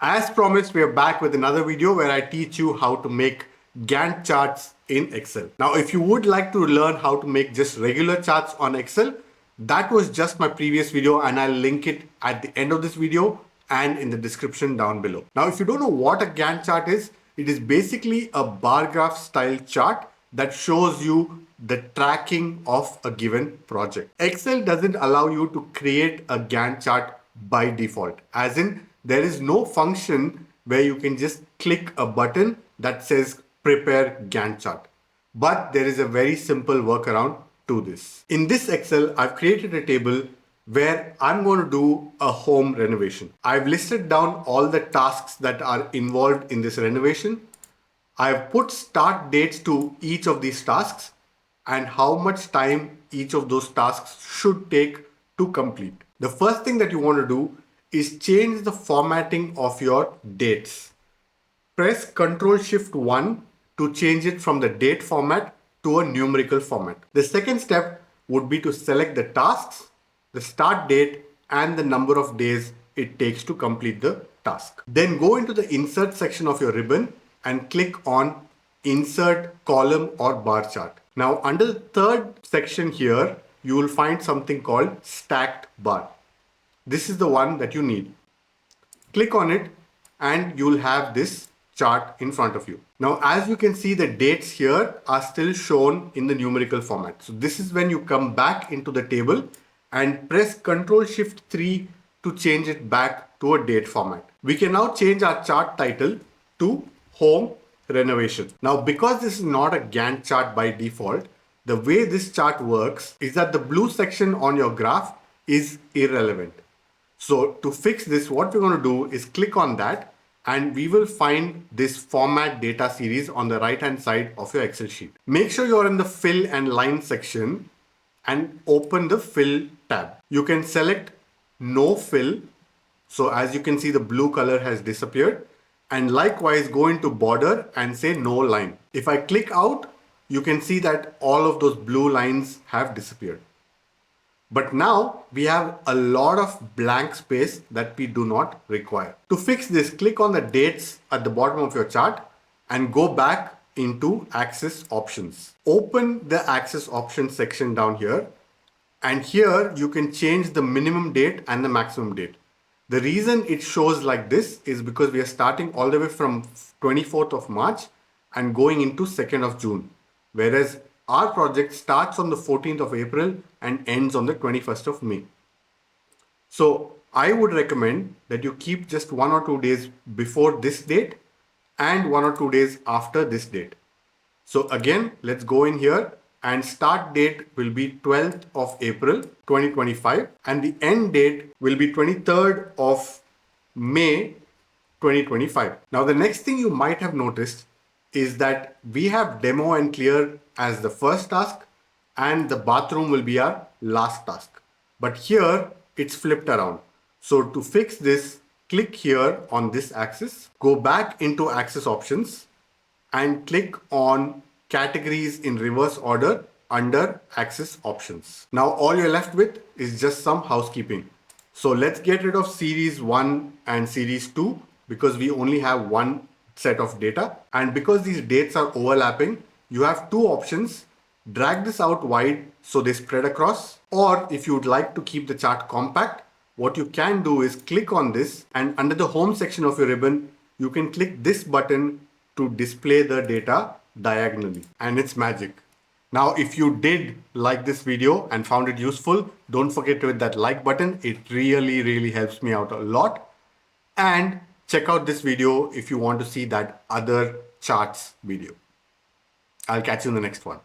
As promised, we are back with another video where I teach you how to make Gantt charts in Excel. Now, if you would like to learn how to make just regular charts on Excel, that was just my previous video and I'll link it at the end of this video and in the description down below. Now, if you don't know what a Gantt chart is, it is basically a bar graph style chart that shows you the tracking of a given project. Excel doesn't allow you to create a Gantt chart by default, as in there is no function where you can just click a button that says prepare Gantt chart. But there is a very simple workaround to this. In this Excel, I've created a table where I'm going to do a home renovation. I've listed down all the tasks that are involved in this renovation. I've put start dates to each of these tasks and how much time each of those tasks should take to complete. The first thing that you want to do is change the formatting of your dates. Press Ctrl Shift 1 to change it from the date format to a numerical format. The second step would be to select the tasks, the start date, and the number of days it takes to complete the task. Then go into the insert section of your ribbon and click on insert column or bar chart. Now under the third section here, you will find something called stacked bar. This is the one that you need. Click on it and you'll have this chart in front of you. Now, as you can see, the dates here are still shown in the numerical format. So this is when you come back into the table and press Ctrl Shift 3 to change it back to a date format. We can now change our chart title to Home Renovation. Now, because this is not a Gantt chart by default, the way this chart works is that the blue section on your graph is irrelevant. So to fix this, what we're going to do is click on that and we will find this format data series on the right hand side of your Excel sheet. Make sure you're in the fill and line section and open the fill tab. You can select no fill. So as you can see, the blue color has disappeared, and likewise go into border and say no line. If I click out, you can see that all of those blue lines have disappeared. But now we have a lot of blank space that we do not require. To fix this, click on the dates at the bottom of your chart and go back into Axis Options. Open the Axis Options section down here, and here you can change the minimum date and the maximum date. The reason it shows like this is because we are starting all the way from 24th of March and going into 2nd of June. Whereas our project starts on the 14th of April and ends on the 21st of May. So I would recommend that you keep just 1 or 2 days before this date and 1 or 2 days after this date. So again, let's go in here, and start date will be 12th of April 2025 and the end date will be 23rd of May 2025. Now the next thing you might have noticed is that we have demo and clear as the first task and the bathroom will be our last task. But here it's flipped around. So to fix this, click here on this axis, go back into Axis Options and click on Categories in reverse order under Axis Options. Now all you're left with is just some housekeeping. So let's get rid of Series 1 and Series 2 because we only have one set of data, and because these dates are overlapping, you have two options. Drag this out wide so they spread across, or if you would like to keep the chart compact, what you can do is click on this, and under the home section of your ribbon you can click this button to display the data diagonally, and it's magic. Now if you did like this video and found it useful, don't forget to hit that like button. It really helps me out a lot. And check out this video if you want to see that other charts video. I'll catch you in the next one.